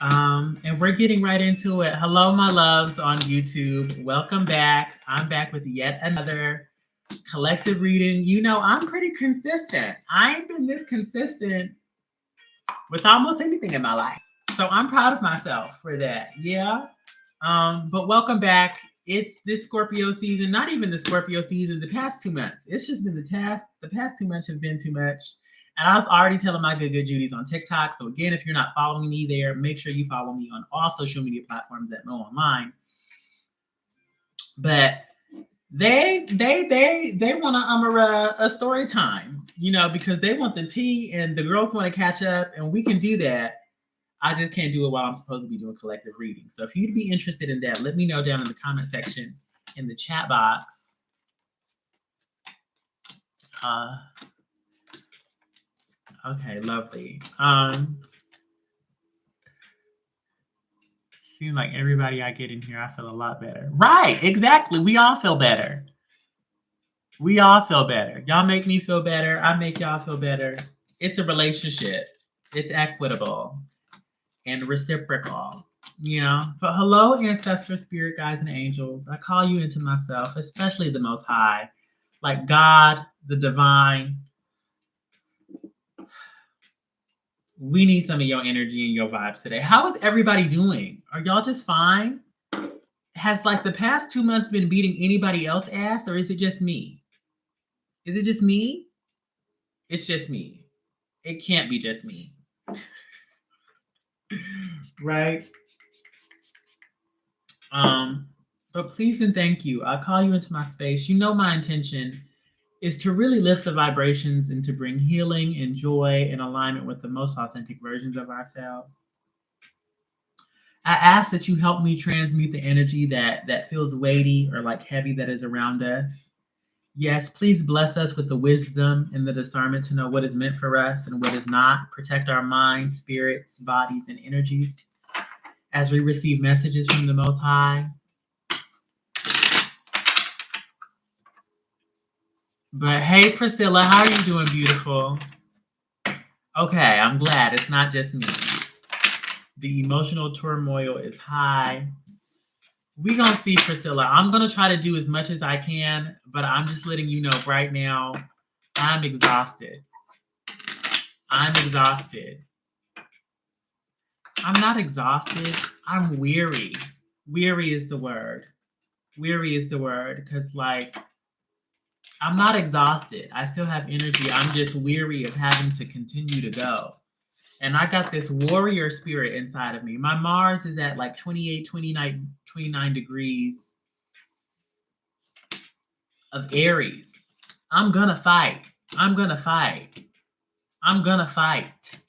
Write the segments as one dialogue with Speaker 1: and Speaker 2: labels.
Speaker 1: And we're getting right into it. Hello, my loves on YouTube. Welcome back. I'm back with yet another collective reading. You know, I'm pretty consistent. I ain't been this consistent with almost anything in my life. So I'm proud of myself for that. Yeah. But welcome back. It's this Scorpio season, not even the Scorpio season, the past 2 months. It's just been the past 2 months has been too much. And I was already telling my good Judies on TikTok. So again, if you're not following me there, make sure you follow me on all social media platforms that know online. But they want a story time, because they want the tea and the girls want to catch up, and we can do that. I just can't do it while I'm supposed to be doing collective reading. So if you'd be interested in that, let me know down in the comment section in the chat box. Okay, lovely. Seems like everybody I get in here, I feel a lot better. Right, exactly. We all feel better. We all feel better. Y'all make me feel better. I make y'all feel better. It's a relationship. It's equitable and reciprocal. But hello, ancestor, spirit guides, and angels. I call you into myself, especially the Most High, like God, the divine. We need some of your energy and your vibes today. How is everybody doing? Are y'all just fine? Has like the past 2 months been beating anybody else ass, or is it just me? Is it just me? It's just me. It can't be just me. Right? But please and thank you. I call you into my space. You know my intention is to really lift the vibrations and to bring healing and joy in alignment with the most authentic versions of ourselves. I ask that you help me transmute the energy that feels weighty or like heavy that is around us. Yes, please bless us with the wisdom and the discernment to know what is meant for us and what is not. Protect our minds, spirits, bodies, and energies as we receive messages from the Most High. But hey, Priscilla, how are you doing, beautiful? Okay, I'm glad it's not just me. The emotional turmoil is high. We're going to see, Priscilla. I'm going to try to do as much as I can, but I'm just letting you know right now, I'm exhausted. I'm exhausted. I'm not exhausted. I'm weary. Weary is the word. Weary is the word because, like, I'm not exhausted. I still have energy. I'm just weary of having to continue to go. And I got this warrior spirit inside of me. My Mars is at like 28, 29 degrees of Aries. I'm gonna fight. I'm gonna fight. I'm gonna fight.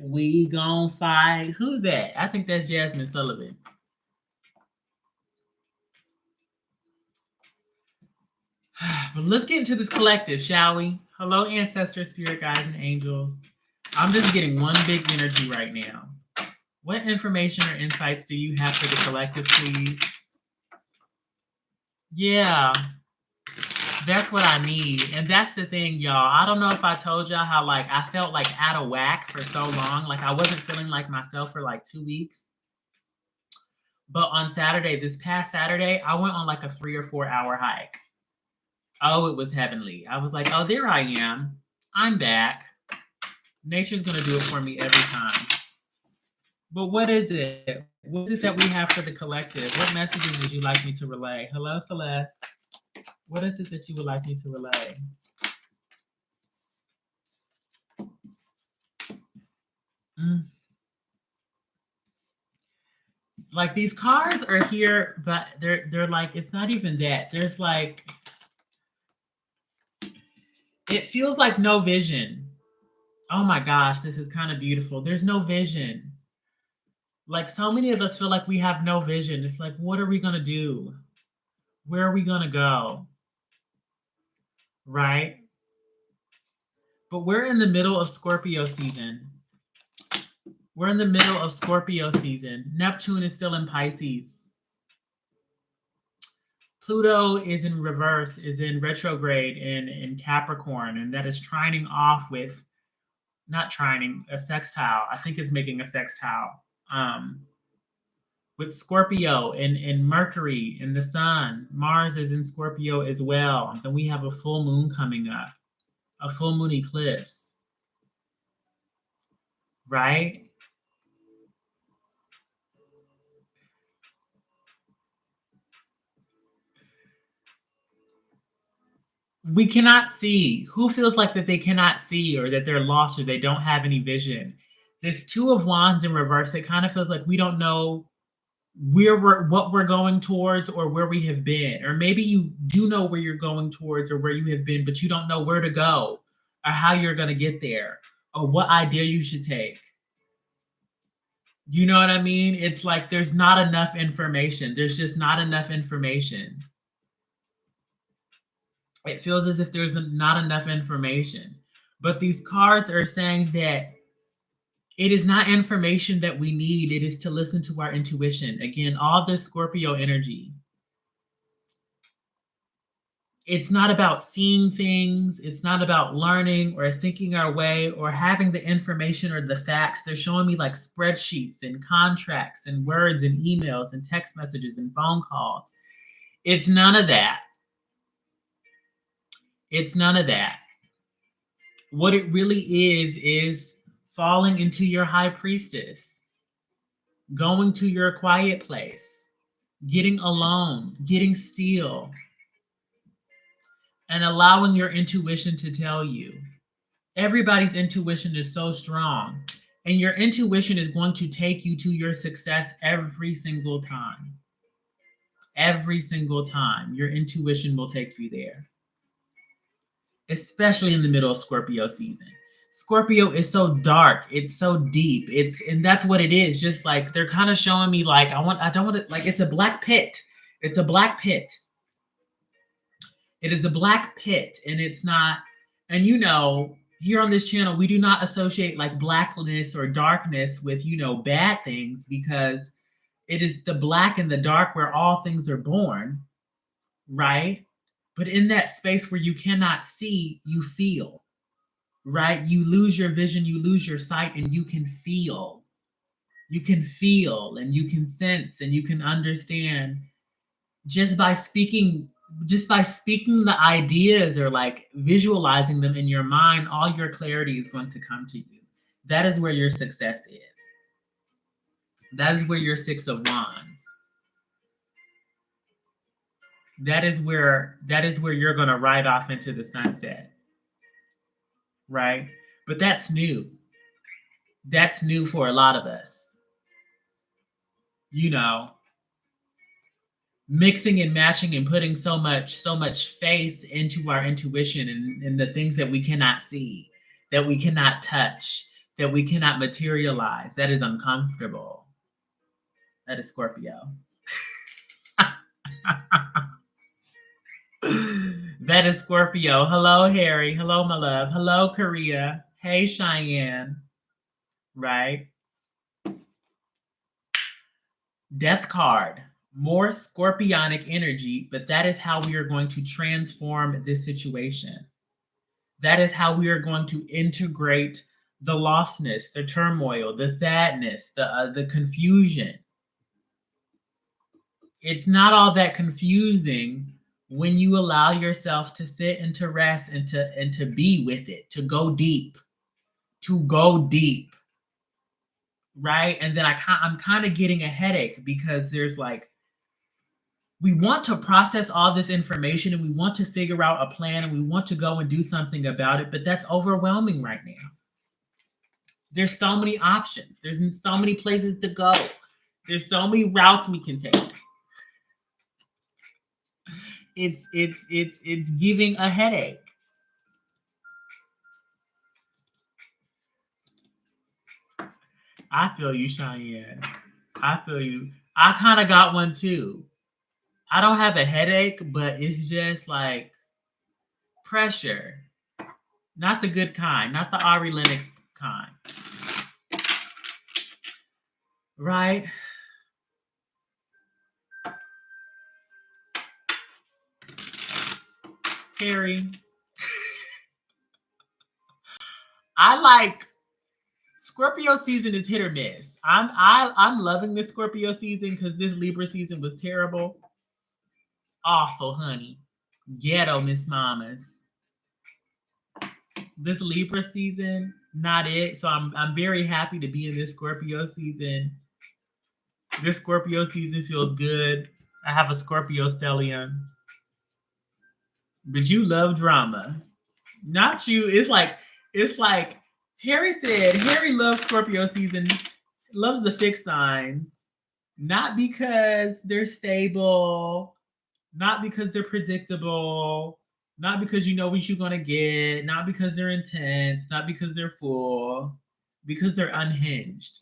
Speaker 1: We gon' fight. Who's that? I think that's Jasmine Sullivan. But let's get into this collective, shall we? Hello, ancestors, spirit guides, and angels. I'm just getting one big energy right now. What information or insights do you have for the collective, please? Yeah, that's what I need. And that's the thing, y'all. I don't know if I told y'all how like I felt like out of whack for so long. Like I wasn't feeling like myself for like 2 weeks. But on Saturday, this past Saturday, I went on like a 3 or 4 hour hike. Oh, it was heavenly. I was like, oh, there I am. I'm back. Nature's going to do it for me every time. But what is it? What is it that we have for the collective? What messages would you like me to relay? Hello, Celeste. What is it that you would like me to relay? Like these cards are here, but they're like, it's not even that. There's like, it feels like no vision. Oh my gosh, this is kind of beautiful. There's no vision. Like so many of us feel like we have no vision. It's like, what are we going to do? Where are we going to go? Right? But we're in the middle of Scorpio season. We're in the middle of Scorpio season. Neptune is still in Pisces. Pluto is in reverse, is in retrograde in Capricorn, and that is trining off with not trining, a sextile. I think it's making a sextile. With Scorpio and Mercury and the Sun. Mars is in Scorpio as well. Then we have a full moon coming up, a full moon eclipse, right? We cannot see. Who feels like that they cannot see or that they're lost or they don't have any vision? This Two of Wands in reverse, it kind of feels like we don't know where we're what we're going towards or where we have been. Or maybe you do know where you're going towards or where you have been, but you don't know where to go or how you're going to get there or what idea you should take. You know what I mean? It's like there's not enough information. There's just not enough information. It feels as if there's not enough information. But these cards are saying that it is not information that we need, it is to listen to our intuition. Again, all this Scorpio energy. It's not about seeing things, it's not about learning or thinking our way or having the information or the facts. They're showing me like spreadsheets and contracts and words and emails and text messages and phone calls. It's none of that. It's none of that. What it really is falling into your high priestess, going to your quiet place, getting alone, getting still, and allowing your intuition to tell you. Everybody's intuition is so strong, and your intuition is going to take you to your success every single time. Every single time, your intuition will take you there, especially in the middle of Scorpio season. Scorpio is so dark, it's so deep. And that's what it is. Just like they're kind of showing me like I don't want to like it's a black pit. It's a black pit. It is a black pit and it's not and here on this channel we do not associate like blackness or darkness with bad things because it is the black and the dark where all things are born, right? But in that space where you cannot see, you feel, right? You lose your vision, you lose your sight, and you can feel. You can feel and you can sense and you can understand just by speaking the ideas or like visualizing them in your mind, all your clarity is going to come to you. That is where your success is. That is where your Six of Wands. That is where you're going to ride off into the sunset. Right? But that's new. That's new for a lot of us. Mixing and matching and putting so much faith into our intuition and the things that we cannot see, that we cannot touch, that we cannot materialize. That is uncomfortable. That is Scorpio. That is Scorpio. Hello, Harry. Hello, my love. Hello, Korea. Hey, Cheyenne. Right? Death card. More scorpionic energy, but that is how we are going to transform this situation. That is how we are going to integrate the lostness, the turmoil, the sadness, the confusion. It's not all that confusing when you allow yourself to sit and to rest and to be with it, to go deep, right? And then I'm kind of getting a headache because there's like we want to process all this information and we want to figure out a plan and we want to go and do something about it, but that's overwhelming right now. There's so many options. There's so many places to go. There's so many routes we can take. It's giving a headache. I feel you, Cheyenne. I feel you. I kind of got one too. I don't have a headache, but it's just like pressure. Not the good kind, not the Ari Lennox kind. Right? Harry. I like Scorpio season is hit or miss. I'm loving this Scorpio season because this Libra season was terrible. Awful, honey. Ghetto, Miss Mamas. This Libra season, not it. So I'm very happy to be in this Scorpio season. This Scorpio season feels good. I have a Scorpio stellium. But you love drama. Not you. It's like Harry said, Harry loves Scorpio season, loves the fixed signs, not because they're stable, not because they're predictable, not because you know what you're gonna get, not because they're intense, not because they're full, because they're unhinged.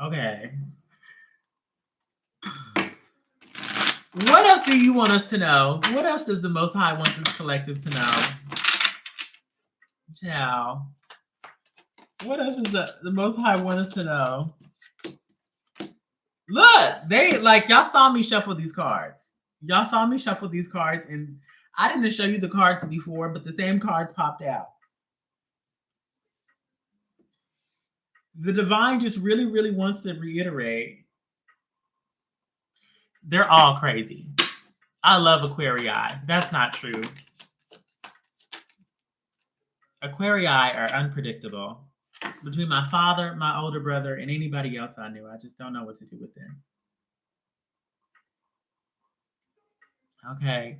Speaker 1: Okay. What else do you want us to know? What else does the Most High want this collective to know? Ciao. What else is the Most High want us to know? Look, they like y'all saw me shuffle these cards. Y'all saw me shuffle these cards, and I didn't show you the cards before, but the same cards popped out. The divine just really, really wants to reiterate. They're all crazy. I love Aquarii. That's not true. Aquarii are unpredictable. Between my father, my older brother, and anybody else I knew, I just don't know what to do with them. Okay.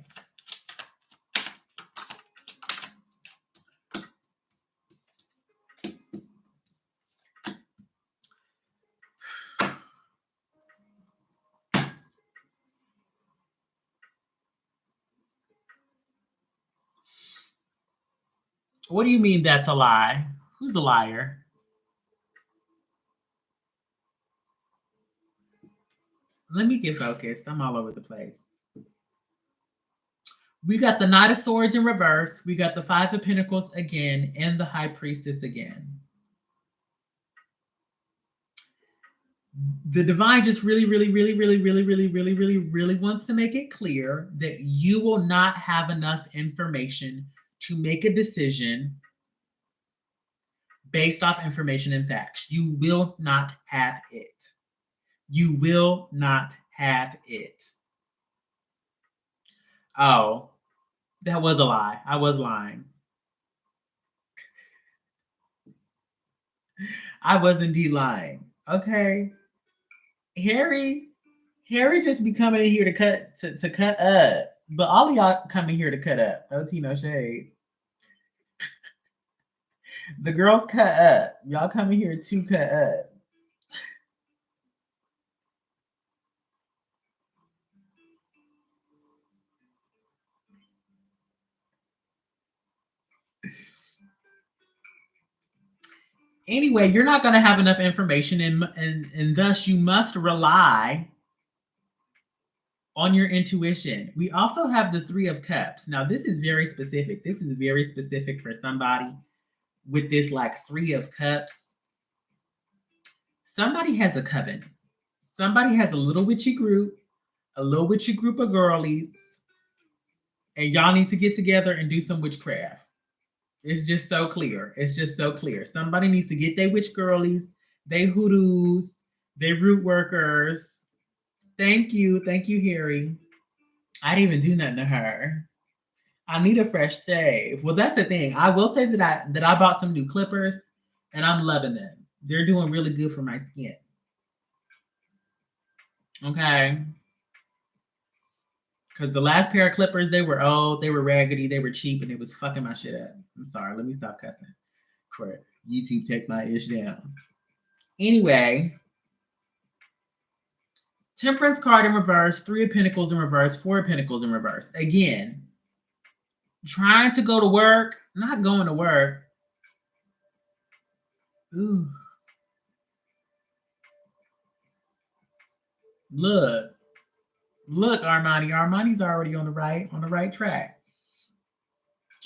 Speaker 1: What do you mean that's a lie? Who's a liar? Let me get focused. I'm all over the place. We got the Knight of Swords in reverse. We got the Five of Pentacles again and the High Priestess again. The divine just really, really, really, really, really, really, really, really, really wants to make it clear that you will not have enough information to make a decision based off information and facts. You will not have it. You will not have it. Oh, that was a lie. I was lying. I was indeed lying. Okay. Harry just be coming in here to cut up. But all of y'all coming here to cut up. No tea, no shade. The girls cut up. Y'all coming here to cut up. Anyway, you're not going to have enough information, and thus you must rely on your intuition. We also have the Three of Cups. Now, this is very specific. This is very specific for somebody with this like Three of Cups. Somebody has a coven. Somebody has a little witchy group of girlies, and y'all need to get together and do some witchcraft. It's just so clear. It's just so clear. Somebody needs to get their witch girlies, they hoodoos, they root workers. Thank you, Harry. I didn't even do nothing to her. I need a fresh shave. Well, that's the thing. I will say that I bought some new clippers, and I'm loving them. They're doing really good for my skin. Okay. Because the last pair of clippers, they were old, they were raggedy, they were cheap, and it was fucking my shit up. I'm sorry. Let me stop cussing for YouTube take my ish down. Anyway, Temperance card in reverse, Three of Pentacles in reverse, Four of Pentacles in reverse. Again, trying to go to work, not going to work. Ooh. Look, Armani. Armani's already on the right track.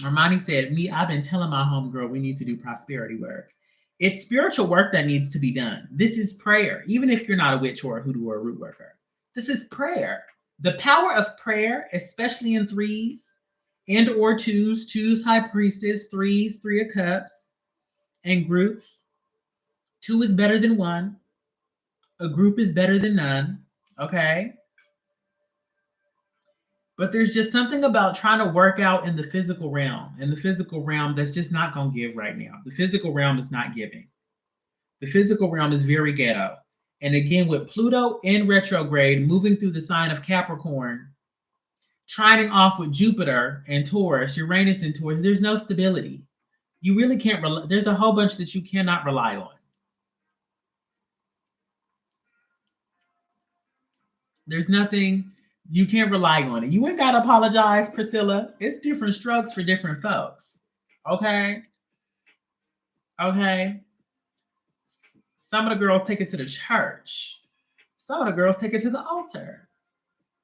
Speaker 1: Armani said, I've been telling my homegirl we need to do prosperity work. It's spiritual work that needs to be done. This is prayer, even if you're not a witch or a hoodoo or a root worker. This is prayer. The power of prayer, especially in threes and or twos, High Priestess, threes, Three of Cups. in groups. Two is better than one. A group is better than none. Okay. But there's just something about trying to work out in the physical realm. In the physical realm, that's just not going to give right now. The physical realm is not giving. The physical realm is very ghetto. And again, with Pluto in retrograde, moving through the sign of Capricorn, trining off with Jupiter and Taurus, Uranus and Taurus, there's no stability. You really can't, there's a whole bunch that you cannot rely on. There's nothing, you can't rely on it. You ain't got to apologize, Priscilla. It's different strokes for different folks. Okay? Okay? Some of the girls take it to the church. Some of the girls take it to the altar.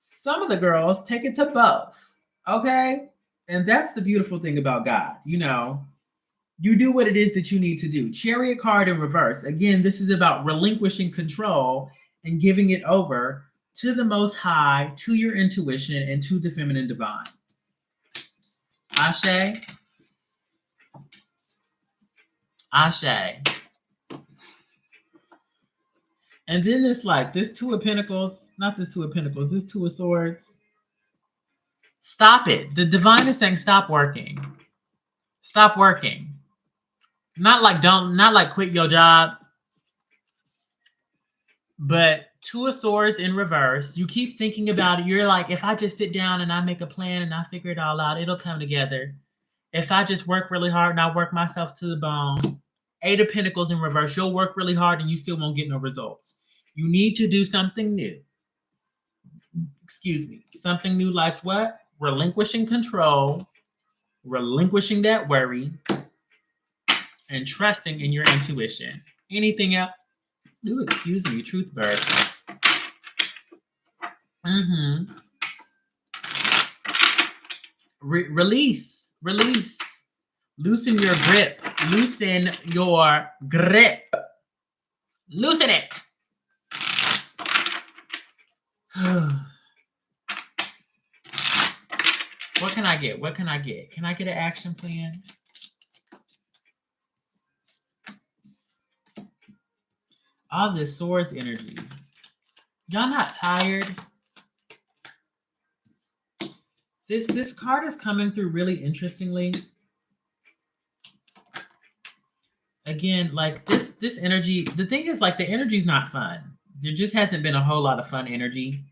Speaker 1: Some of the girls take it to both. Okay? And that's the beautiful thing about God. You know, you do what it is that you need to do. Chariot card in reverse. Again, this is about relinquishing control and giving it over to the Most High, to your intuition, and to the feminine divine. Ashe. Ashe. And then it's like this Two of Pentacles, not this Two of Pentacles, this Two of Swords. Stop it. The divine is saying stop working. Stop working. Not like quit your job, but Two of Swords in reverse. You keep thinking about it. You're like, if I just sit down and I make a plan and I figure it all out, it'll come together. If I just work really hard and I work myself to the bone. Eight of Pentacles in reverse. You'll work really hard and you still won't get no results. You need to do something new. Excuse me. Something new like what? Relinquishing control, relinquishing that worry, and trusting in your intuition. Anything else? Ooh, excuse me, truth bird. Release. Loosen your grip. Loosen your grip. Loosen it. What can I get? Can I get an action plan? All this swords energy. Y'all not tired? This card is coming through really interestingly. Again, like this energy, the thing is like the energy's not fun. There just hasn't been a whole lot of fun energy.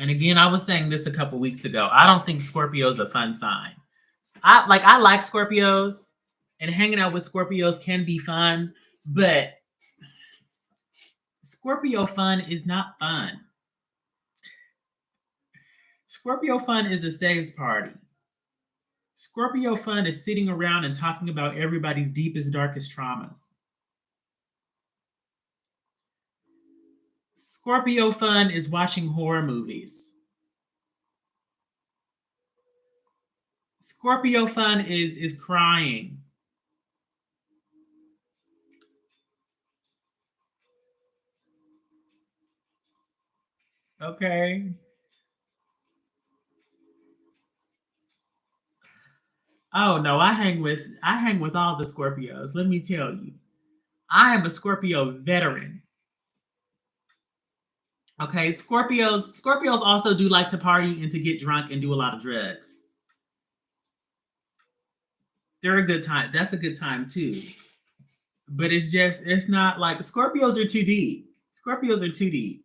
Speaker 1: And again, I was saying this a couple weeks ago. I don't think Scorpio's a fun sign. I like Scorpios, and hanging out with Scorpios can be fun, but Scorpio fun is not fun. Scorpio fun is a sex party. Scorpio fun is sitting around and talking about everybody's deepest, darkest traumas. Scorpio fun is watching horror movies. Scorpio fun is crying. Okay. Oh no, I hang with all the Scorpios. Let me tell you. I am a Scorpio veteran. Okay, Scorpios also do like to party and to get drunk and do a lot of drugs. They're a good time. That's a good time too. But it's not like Scorpios are too deep. Scorpios are too deep.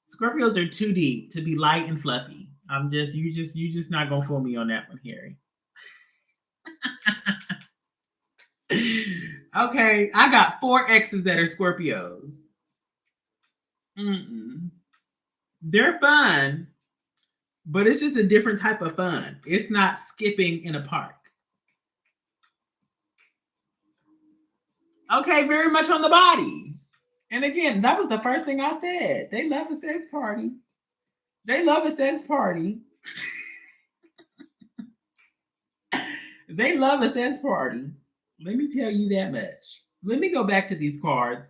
Speaker 1: Scorpios are too deep to be light and fluffy. You just not gonna fool me on that one, Harry. Okay, I got 4 exes that are Scorpios. They're fun, but it's just a different type of fun. It's not skipping in a park. Okay, very much on the body. And again, that was the first thing I said. They love a sex party. They love a sex party. They love a sex party. Let me tell you that much. Let me go back to these cards.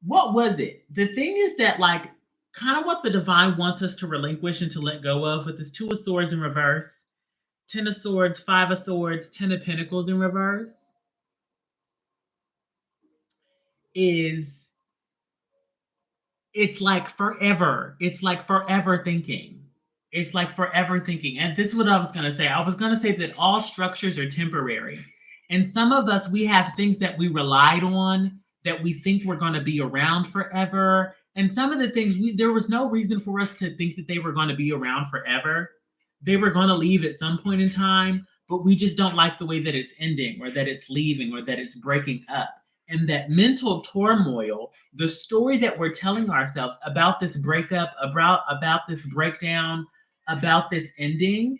Speaker 1: What was it? The thing is that, like, kind of what the divine wants us to relinquish and to let go of with this Two of Swords in reverse Ten of Swords, Five of Swords, Ten of Pentacles in reverse is, it's like forever. It's like forever thinking. It's like forever thinking. And this is what I was going to say. I was going to say that all structures are temporary. And some of us, we have things that we relied on that we think we're going to be around forever. And some of the things, there was no reason for us to think that they were going to be around forever. They were going to leave at some point in time, but we just don't like the way that it's ending or that it's leaving or that it's breaking up. And that mental turmoil, the story that we're telling ourselves about this breakup, about this breakdown, about this ending,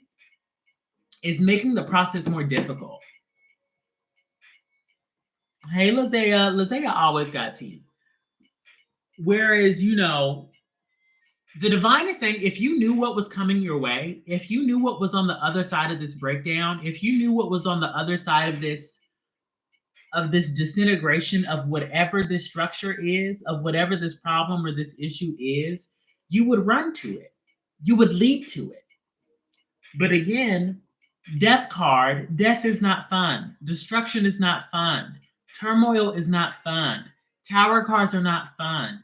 Speaker 1: is making the process more difficult. Hey, Lizea. Lizea always got tea. Whereas, the divine is saying, if you knew what was coming your way, if you knew what was on the other side of this breakdown, if you knew what was on the other side of this disintegration of whatever this structure is, of whatever this problem or this issue is, you would run to it. You would leap to it. But again, death card, death is not fun. Destruction is not fun. Turmoil is not fun. Tower cards are not fun.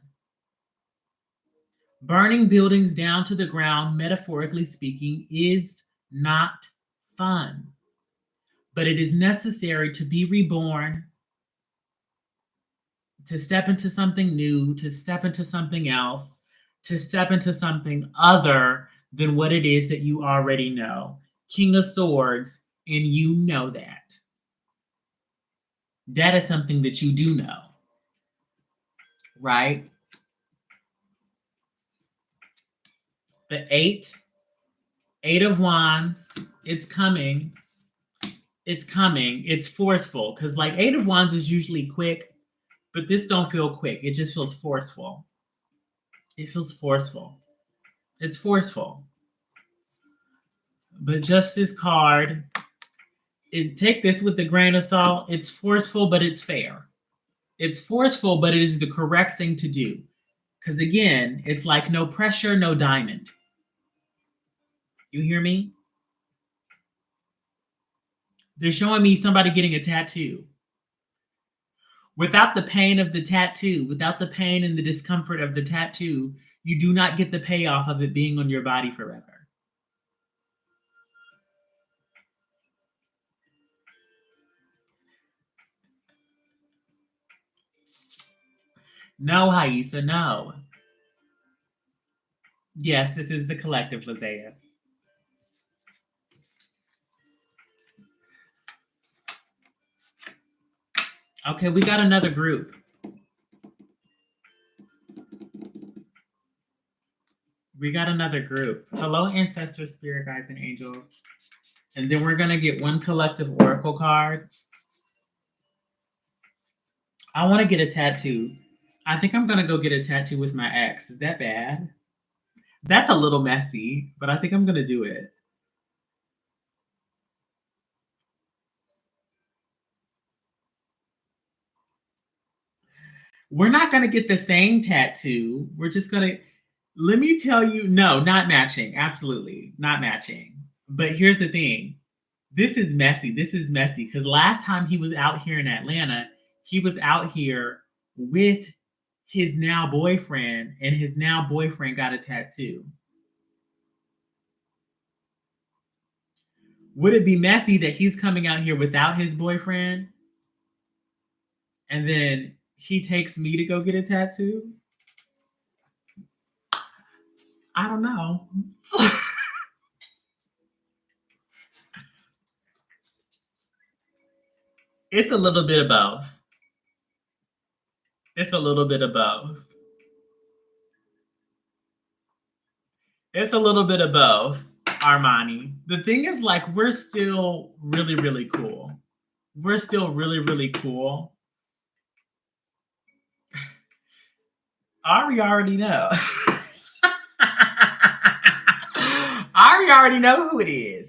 Speaker 1: Burning buildings down to the ground, metaphorically speaking, is not fun. But it is necessary to be reborn, to step into something new, to step into something else, to step into something other than what it is that you already know. King of Swords, and you know that. That is something that you do know, right? The Eight of Wands, it's coming. It's coming. It's forceful, because like Eight of Wands is usually quick, but this don't feel quick. It just feels forceful. It feels forceful. It's forceful. But Justice card, take this with a grain of salt. It's forceful, but it's fair. It's forceful, but it is the correct thing to do. Because again, it's like no pressure, no diamond. You hear me? They're showing me somebody getting a tattoo. Without the pain of the tattoo, without the pain and the discomfort of the tattoo, you do not get the payoff of it being on your body forever. No, Haisa, no. Yes, this is the collective, Lizea. Okay, we got another group. We got another group. Hello, ancestors, spirit guides, and angels. And then we're going to get one collective oracle card. I want to get a tattoo. I think I'm going to go get a tattoo with my ex. Is that bad? That's a little messy, but I think I'm going to do it. We're not going to get the same tattoo. We're just going to, let me tell you, no, not matching. Absolutely not matching. But here's the thing. This is messy. This is messy because last time he was out here in Atlanta, he was out here with his now boyfriend, and his now boyfriend got a tattoo. Would it be messy that he's coming out here without his boyfriend and then he takes me to go get a tattoo? I don't know. It's a little bit of both. It's a little bit of both. It's a little bit of both, Armani. The thing is, like, we're still really, really cool. We're still really, really cool. Ari already know. Ari already know who it is.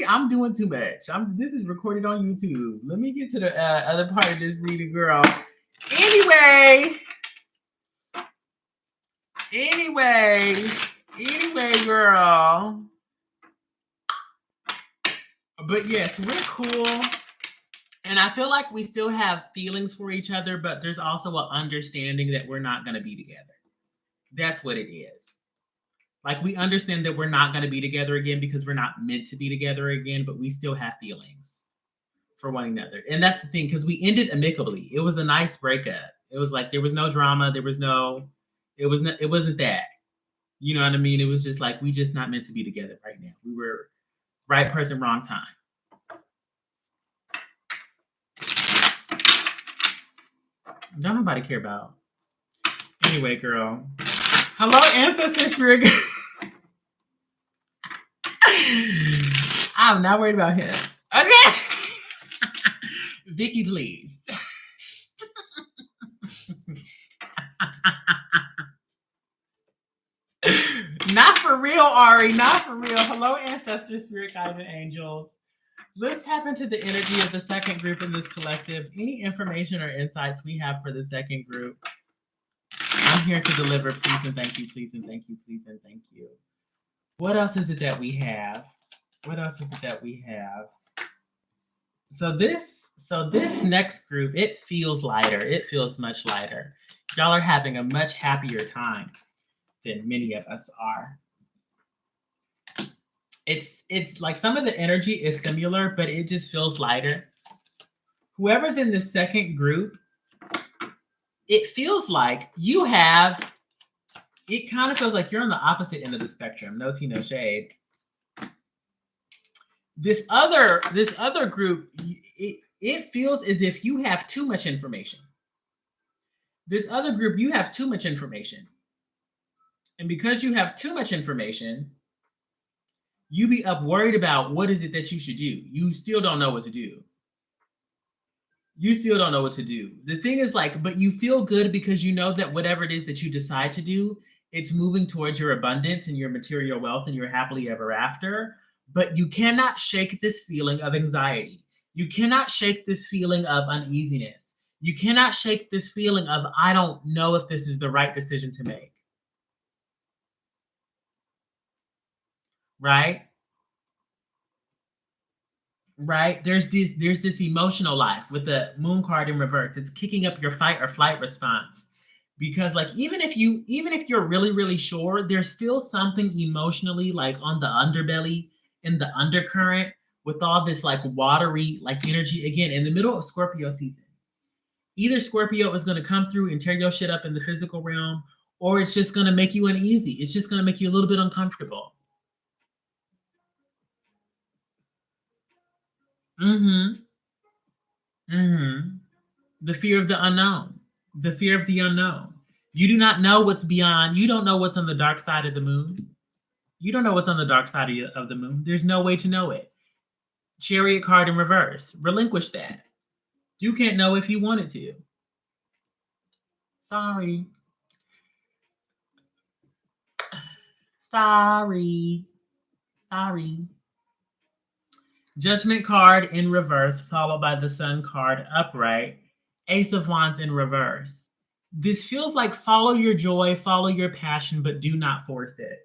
Speaker 1: I'm doing too much. This is recorded on YouTube. Let me get to the other part of this reading, girl. Anyway, girl. But yes, we're cool. And I feel like we still have feelings for each other, but there's also an understanding that we're not going to be together. That's what it is. Like, we understand that we're not going to be together again because we're not meant to be together again, but we still have feelings for one another. And that's the thing, because we ended amicably. It was a nice breakup. It was like there was no drama. It wasn't that. You know what I mean? It was just like we just not meant to be together right now. We were right person, wrong time. Don't nobody care about. Anyway, girl. Hello, ancestor spirit. I'm not worried about him. Okay. Vicky, please. Not for real, Ari. Not for real. Hello, ancestor spirit guides and angels. Let's tap into the energy of the second group in this collective. Any information or insights we have for the second group? I'm here to deliver. Please and thank you. Please and thank you. Please and thank you. What else is it that we have? So this next group, it feels lighter. It feels much lighter. Y'all are having a much happier time than many of us are. It's like some of the energy is similar, but it just feels lighter. Whoever's in the second group, it feels like you have, it kind of feels like you're on the opposite end of the spectrum. No tea, no shade. This other group, it feels as if you have too much information. This other group, you have too much information. And because you have too much information, you be up worried about what is it that you should do. You still don't know what to do. The thing is, like, but you feel good because you know that whatever it is that you decide to do, it's moving towards your abundance and your material wealth and your happily ever after. But you cannot shake this feeling of anxiety. You cannot shake this feeling of uneasiness. You cannot shake this feeling of, I don't know if this is the right decision to make. Right? There's this emotional life with the moon card in reverse. It's kicking up your fight or flight response. Because like even if you're really, really sure, there's still something emotionally like on the underbelly, in the undercurrent, with all this like watery like energy again in the middle of Scorpio season. Either Scorpio is going to come through and tear your shit up in the physical realm, or it's just going to make you uneasy. It's just going to make you a little bit uncomfortable. The fear of the unknown. The fear of the unknown. You do not know what's beyond. You don't know what's on the dark side of the moon. You don't know what's on the dark side of the moon. There's no way to know it. Chariot card in reverse. Relinquish that. You can't know if you wanted to. Sorry. Judgment card in reverse, followed by the Sun card upright. Ace of Wands in reverse. This feels like follow your joy, follow your passion, but do not force it.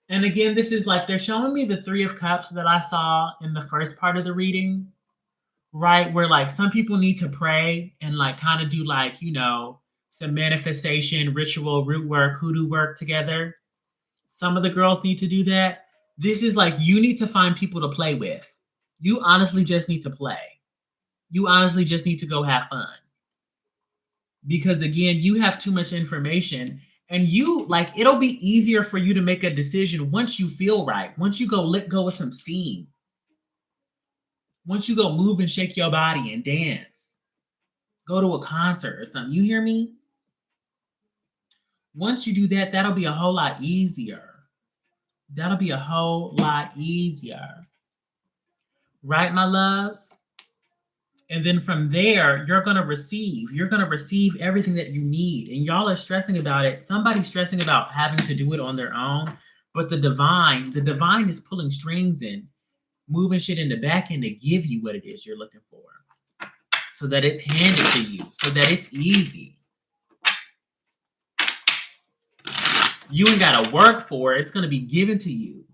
Speaker 1: And again, this is like they're showing me the Three of Cups that I saw in the first part of the reading, right? Where like some people need to pray and like kind of do like, you know, some manifestation, ritual, root work, hoodoo work together. Some of the girls need to do that. This is like you need to find people to play with. You honestly just need to play. You honestly just need to go have fun. Because again, you have too much information and you like it'll be easier for you to make a decision once you feel right. Once you go let go of some steam. Once you go move and shake your body and dance. Go to a concert or something. You hear me? Once you do that, that'll be a whole lot easier. That'll be a whole lot easier. Right, my loves? And then from there, you're going to receive everything that you need. And y'all are stressing about it. Somebody's stressing about having to do it on their own. But the divine is pulling strings and moving shit in the back end to give you what it is you're looking for. So that it's handed to you. So that it's easy. You ain't got to work for it. It's going to be given to you.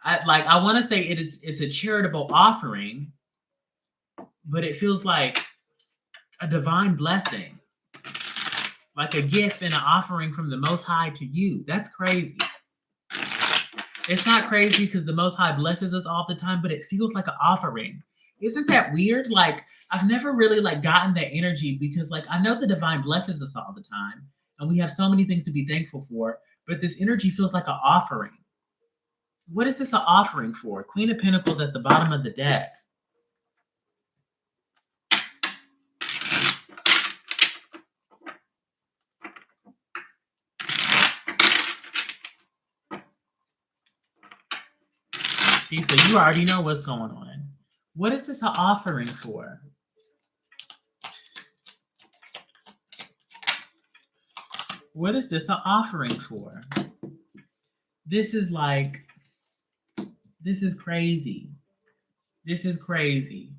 Speaker 1: I want to say it's a charitable offering, but it feels like a divine blessing, like a gift and an offering from the Most High to you. That's crazy. It's not crazy because the Most High blesses us all the time, but it feels like an offering. Isn't that weird? Like I've never really like gotten that energy because like I know the divine blesses us all the time, and we have so many things to be thankful for. But this energy feels like an offering. What is this an offering for? Queen of Pentacles at the bottom of the deck. See, so you already know what's going on. What is this an offering for? What is this an offering for? This is like, this is crazy. This is crazy.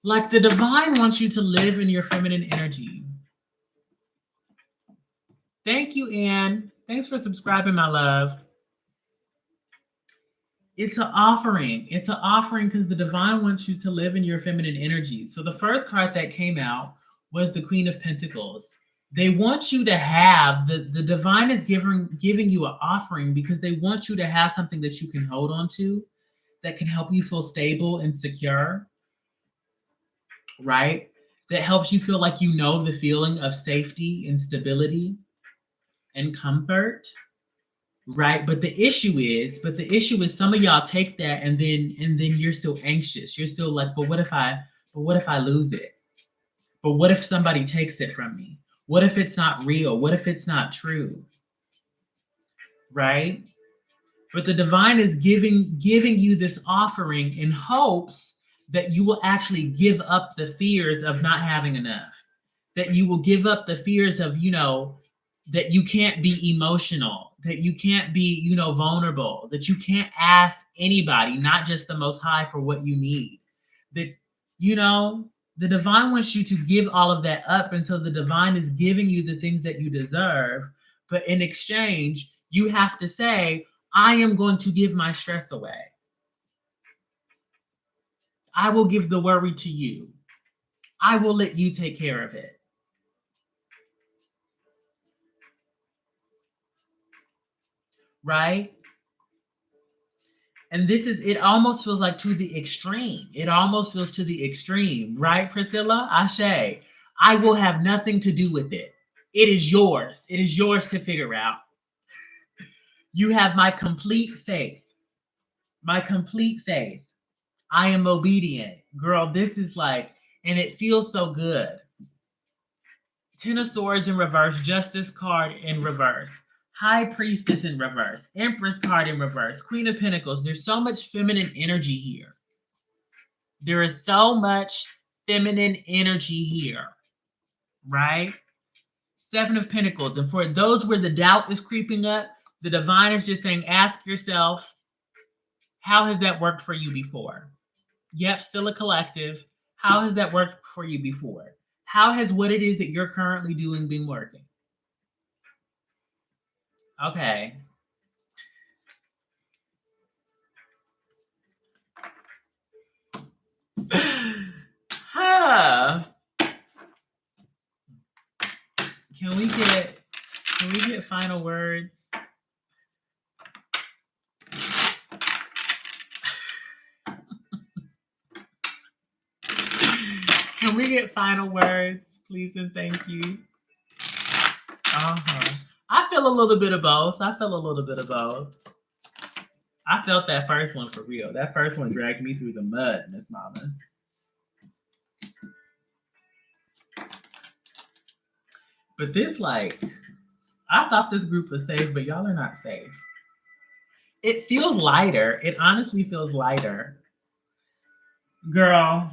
Speaker 1: Like the divine wants you to live in your feminine energy. Thank you, Anne. Thanks for subscribing, my love. It's an offering. It's an offering because the divine wants you to live in your feminine energy. So the first card that came out was the Queen of Pentacles. They want you to have the divine is giving you an offering because they want you to have something that you can hold on to that can help you feel stable and secure, right? That helps you feel like you know the feeling of safety and stability and comfort, right? But the issue is some of y'all take that and then you're still anxious. You're still like, but what if I lose it? But what if somebody takes it from me? What if it's not real? What if it's not true? Right? But the divine is giving you this offering in hopes that you will actually give up the fears of not having enough. That you will give up the fears of, that you can't be emotional, that you can't be, vulnerable, that you can't ask anybody, not just the Most High, for what you need. That, the divine wants you to give all of that up. And so the divine is giving you the things that you deserve. But in exchange, you have to say, I am going to give my stress away. I will give the worry to you. I will let you take care of it. Right? And it almost feels like to the extreme. It almost feels to the extreme, right, Priscilla? Ashe, I will have nothing to do with it. It is yours. It is yours to figure out. You have my complete faith. My complete faith. I am obedient. Girl, this is like, and it feels so good. Ten of Swords in reverse, Justice card in reverse, High Priestess in reverse, Empress card in reverse, Queen of Pentacles. There's so much feminine energy here. There is so much feminine energy here, right? Seven of Pentacles. And for those where the doubt is creeping up, the divine is just saying, ask yourself, how has that worked for you before? Yep, still a collective. How has that worked for you before? How has what it is that you're currently doing been working? Okay. Huh. Can we get final words? Can we get final words, please and thank you? I feel a little bit of both. I felt that first one for real. That first one dragged me through the mud, Miss Mama. But this, like, I thought this group was safe, but y'all are not safe. It feels lighter. It honestly feels lighter. Girl.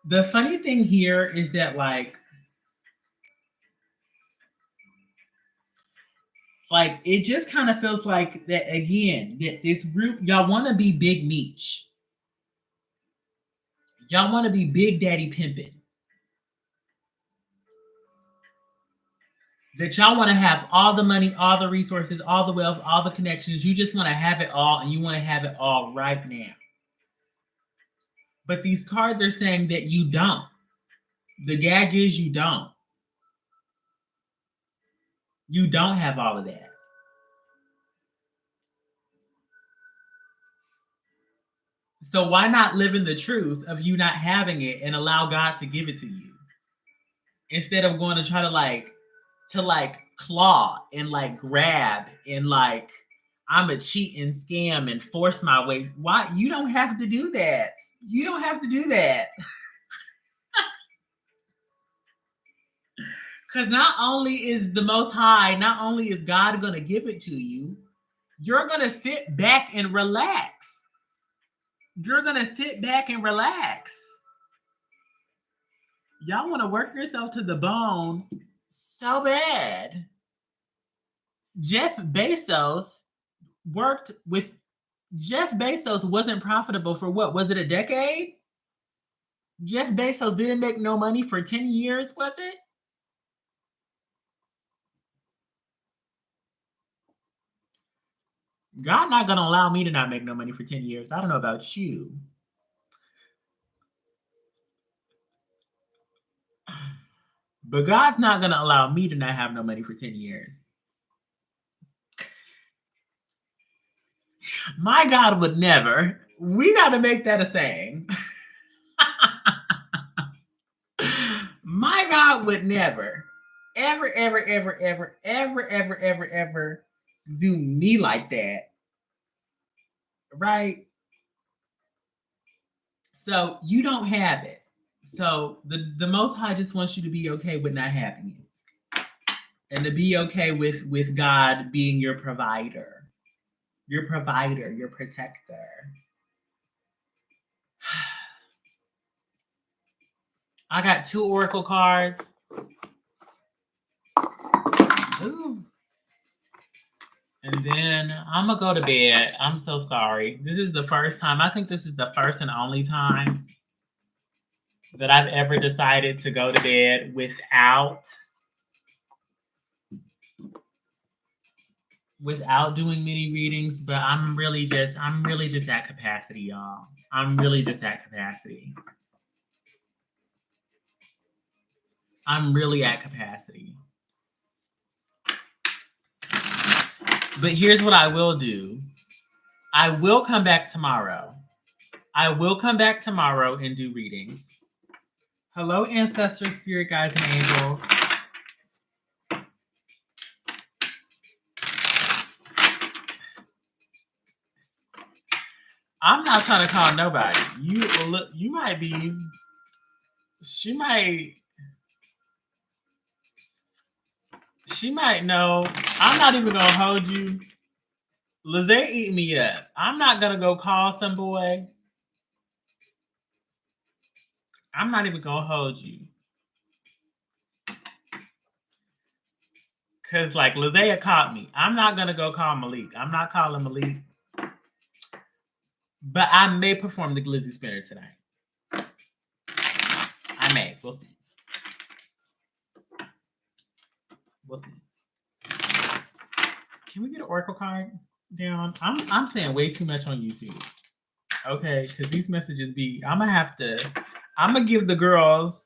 Speaker 1: The funny thing here is that, like it just kind of feels like that again, that this group, y'all want to be big Meech. Y'all want to be big daddy pimping. that y'all want to have all the money, all the resources, all the wealth, all the connections. You just want to have it all and you want to have it all right now. But these cards are saying that you don't. The gag is you don't. You don't have all of that. So why not live in the truth of you not having it and allow God to give it to you? Instead of going to try to claw and like grab and like I'm a cheat and scam and force my way. Why you don't have to do that. You don't have to do that. Because not only is the Most High, not only is God going to give it to you, you're going to sit back and relax. You're going to sit back and relax. Y'all want to work yourself to the bone so bad. Jeff Bezos worked with Jeff Bezos wasn't profitable for what? Was it a decade? Jeff Bezos didn't make no money for 10 years, was it? God not gonna allow me to not make no money for 10 years. I don't know about you. But God's not gonna allow me to not have no money for 10 years. My God would never. We gotta make that a saying. My God would never, ever do me like that. Right? So you don't have it. So the Most High just wants you to be okay with not having it, and to be okay with God being your provider, your protector. I got 2 oracle cards. Ooh. And then I'm gonna go to bed. I'm so sorry. This is the first time. I think this is the first and only time that I've ever decided to go to bed without doing mini readings, but I'm really just at capacity, y'all. I'm really just at capacity. I'm really at capacity. But here's what I will do. I will come back tomorrow. I will come back tomorrow and do readings. Hello, ancestors, spirit guides, and angels. I'm not trying to call nobody. You might be. She might know. I'm not even gonna hold you. Lizzie eat me up. I'm not gonna go call some boy. I'm not even gonna hold you. Cause like Lizzie caught me. I'm not gonna go call Malik. I'm not calling Malik. But I may perform the glizzy spinner tonight. I may. We'll see. We'll see. Can we get an oracle card down? I'm saying way too much on YouTube. Okay, because these messages be. I'm gonna give the girls.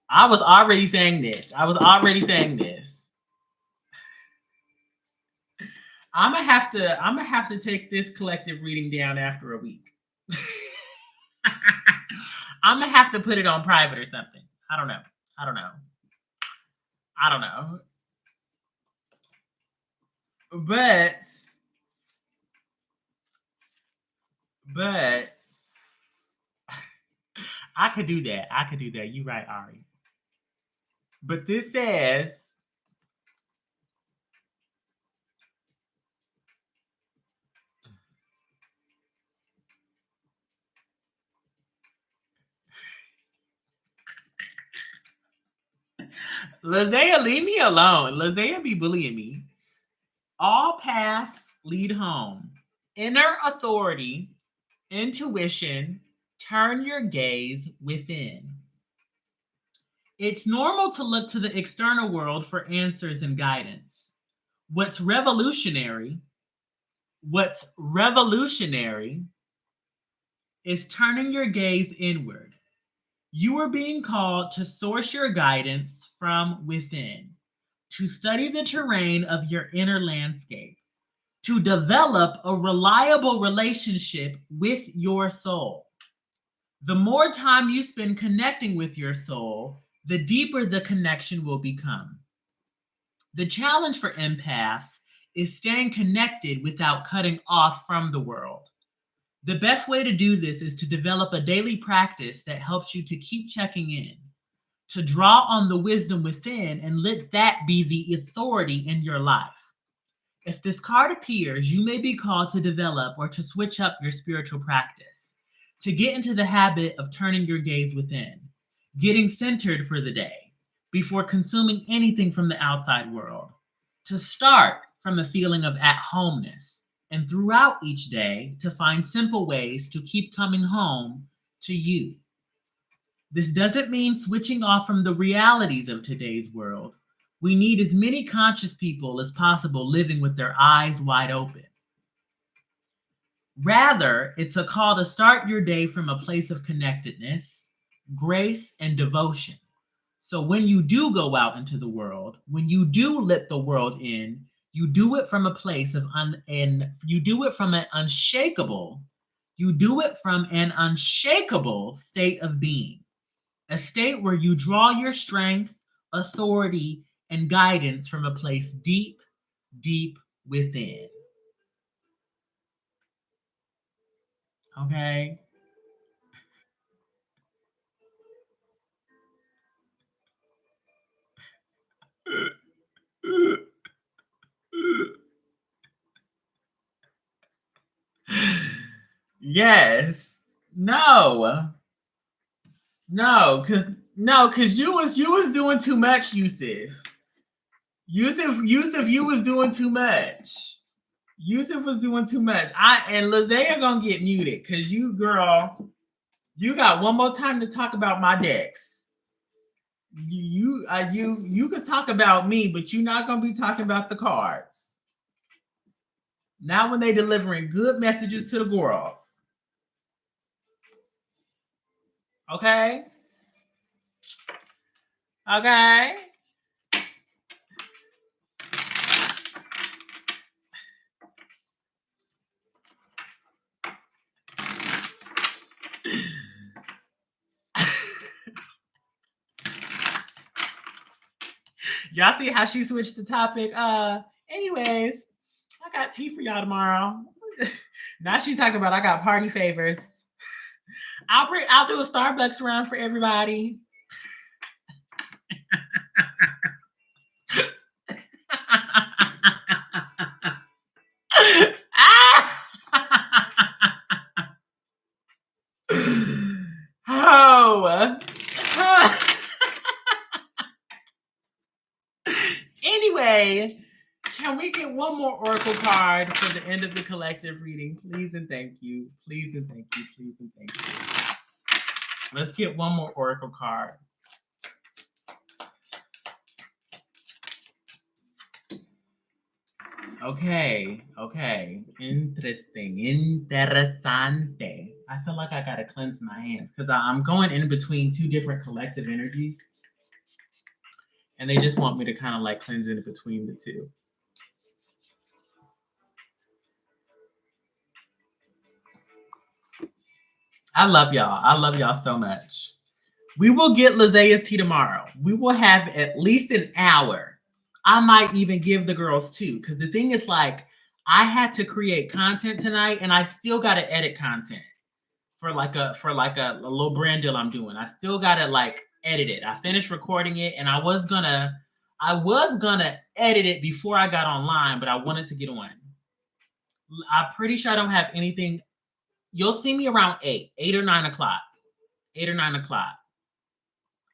Speaker 1: I was already saying this. I'm gonna have to take this collective reading down after a week. I'm gonna have to put it on private or something. I don't know. But I could do that. You're right, Ari. But this says Lizzie, leave me alone. Lizzie be bullying me. All paths lead home. Inner authority, intuition, turn your gaze within. It's normal to look to the external world for answers and guidance. What's revolutionary, what's revolutionary is turning your gaze inward. You are being called to source your guidance from within, to study the terrain of your inner landscape, to develop a reliable relationship with your soul. The more time you spend connecting with your soul, the deeper the connection will become. The challenge for empaths is staying connected without cutting off from the world. The best way to do this is to develop a daily practice that helps you to keep checking in, to draw on the wisdom within and let that be the authority in your life. If this card appears, you may be called to develop or to switch up your spiritual practice, to get into the habit of turning your gaze within, getting centered for the day before consuming anything from the outside world, to start from a feeling of at homeness, and throughout each day to find simple ways to keep coming home to you. This doesn't mean switching off from the realities of today's world. We need as many conscious people as possible living with their eyes wide open. Rather, it's a call to start your day from a place of connectedness, grace, and devotion. So when you do go out into the world, when you do let the world in, you do it from a place of you do it from an unshakable state of being, a state where you draw your strength, authority, and guidance from a place deep, deep within. Okay? Yes. No. No, cause you was doing too much, Yusuf. Yusuf, you was doing too much. Yusuf was doing too much. And Lizea gonna get muted because you, girl, you got one more time to talk about my decks. You could talk about me, but you're not gonna be talking about the cards. Not when they delivering good messages to the girls. Okay? Okay? Y'all see how she switched the topic? Anyways, I got tea for y'all tomorrow. Now she's talking about I got party favors. I'll do a Starbucks run for everybody. Oh. Anyway, can we get one more oracle card for the end of the collective reading? Please and thank you. Please and thank you. Please and thank you. Let's get one more oracle card. Okay. Interessante. I feel like I gotta cleanse my hands because I'm going in between two different collective energies. And they just want me to kind of like cleanse in between the two. I love y'all. I love y'all so much. We will get Lizea's tea tomorrow. We will have at least an hour. I might even give the girls two. Because the thing is, like, I had to create content tonight and I still gotta edit content for like a little brand deal I'm doing. I still gotta like edit it. I finished recording it and I was gonna edit it before I got online, but I wanted to get on. I'm pretty sure I don't have anything. You'll see me around 8 or 9 o'clock. 8 or 9 o'clock.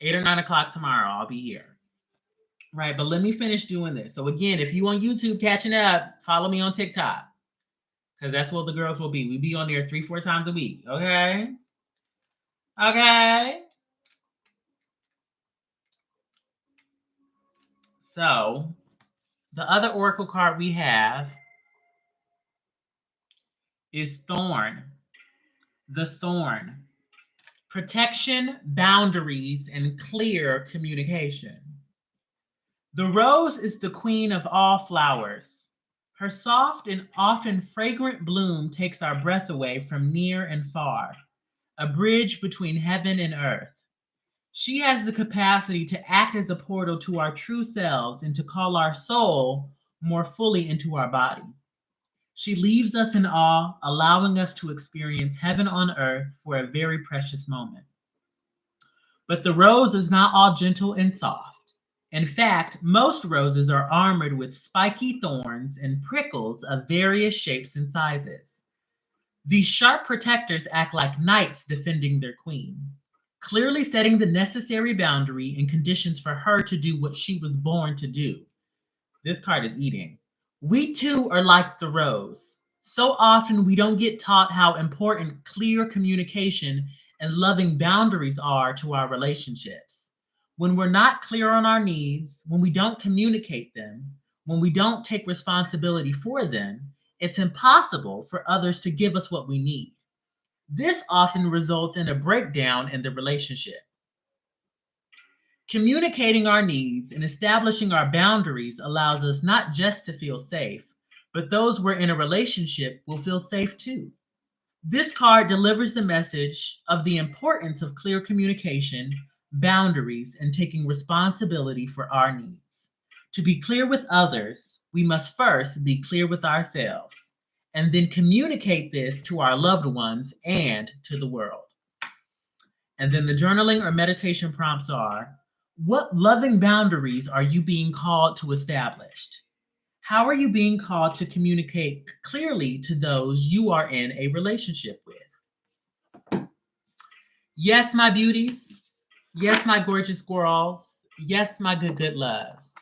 Speaker 1: 8 or 9 o'clock tomorrow. I'll be here. Right, but let me finish doing this. So again, if you on YouTube catching up, follow me on TikTok. Because that's what the girls will be. We be on there 3-4 times a week. Okay? Okay? So the other oracle card we have is Thorn. The Thorn. Protection, boundaries, and clear communication. The rose is the queen of all flowers. Her soft and often fragrant bloom takes our breath away from near and far, a bridge between heaven and earth. She has the capacity to act as a portal to our true selves and to call our soul more fully into our body. She leaves us in awe, allowing us to experience heaven on earth for a very precious moment. But the rose is not all gentle and soft. In fact, most roses are armored with spiky thorns and prickles of various shapes and sizes. These sharp protectors act like knights defending their queen, clearly setting the necessary boundary and conditions for her to do what she was born to do. This card is eating. We too are like the rose. So often we don't get taught how important clear communication and loving boundaries are to our relationships. When we're not clear on our needs, when we don't communicate them, when we don't take responsibility for them, it's impossible for others to give us what we need. This often results in a breakdown in the relationship. Communicating our needs and establishing our boundaries allows us not just to feel safe, but those we're in a relationship will feel safe too. This card delivers the message of the importance of clear communication, boundaries, and taking responsibility for our needs. To be clear with others, we must first be clear with ourselves, and then communicate this to our loved ones and to the world. And then the journaling or meditation prompts are: what loving boundaries are you being called to establish? How are you being called to communicate clearly to those you are in a relationship with? Yes, my beauties. Yes, my gorgeous squirrels. Yes, my good loves.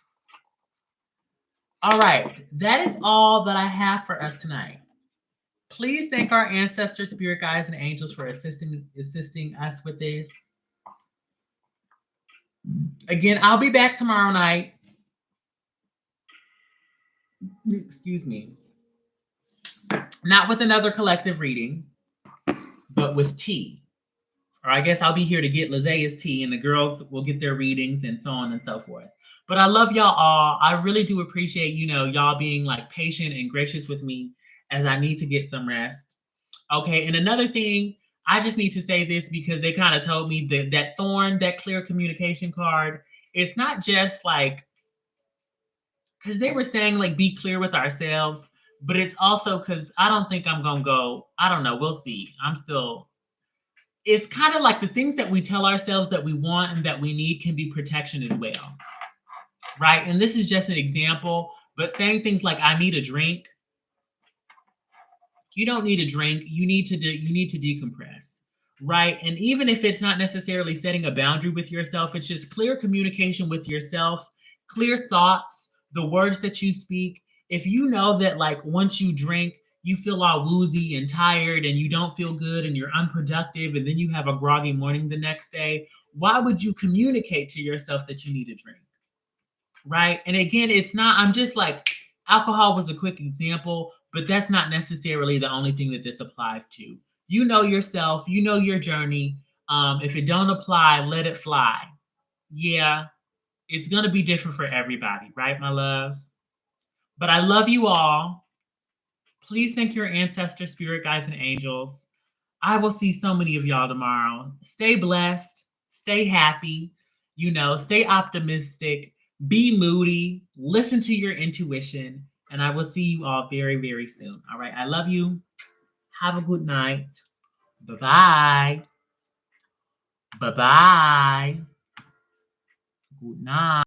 Speaker 1: All right, that is all that I have for us tonight. Please thank our ancestors, spirit guides, and angels for assisting us with this. Again, I'll be back tomorrow night. Excuse me. Not with another collective reading, but with tea. Or I guess I'll be here to get Lizea's tea, and the girls will get their readings and so on and so forth. But I love y'all all. I really do appreciate, y'all being like patient and gracious with me as I need to get some rest. Okay, and another thing, I just need to say this because they kind of told me that thorn, that clear communication card, it's not just like, because they were saying like be clear with ourselves, but it's also because I don't think I'm gonna go. I don't know. We'll see. It's kind of like the things that we tell ourselves that we want and that we need can be protection as well, right? And this is just an example, but saying things like I need a drink, you don't need a drink. You need to decompress, right? And even if it's not necessarily setting a boundary with yourself, it's just clear communication with yourself, clear thoughts, the words that you speak. If you know that like once you drink, you feel all woozy and tired and you don't feel good and you're unproductive and then you have a groggy morning the next day, why would you communicate to yourself that you need a drink? Right? And again, it's not, I'm just like, alcohol was a quick example, but that's not necessarily the only thing that this applies to. You know yourself, you know your journey. If it don't apply, let it fly. Yeah, it's gonna be different for everybody, right, my loves? But I love you all. Please thank your ancestors, spirit guides, and angels. I will see so many of y'all tomorrow. Stay blessed, stay happy, stay optimistic, be moody, listen to your intuition, and I will see you all very, very soon. All right. I love you. Have a good night. Bye-bye. Bye-bye. Good night.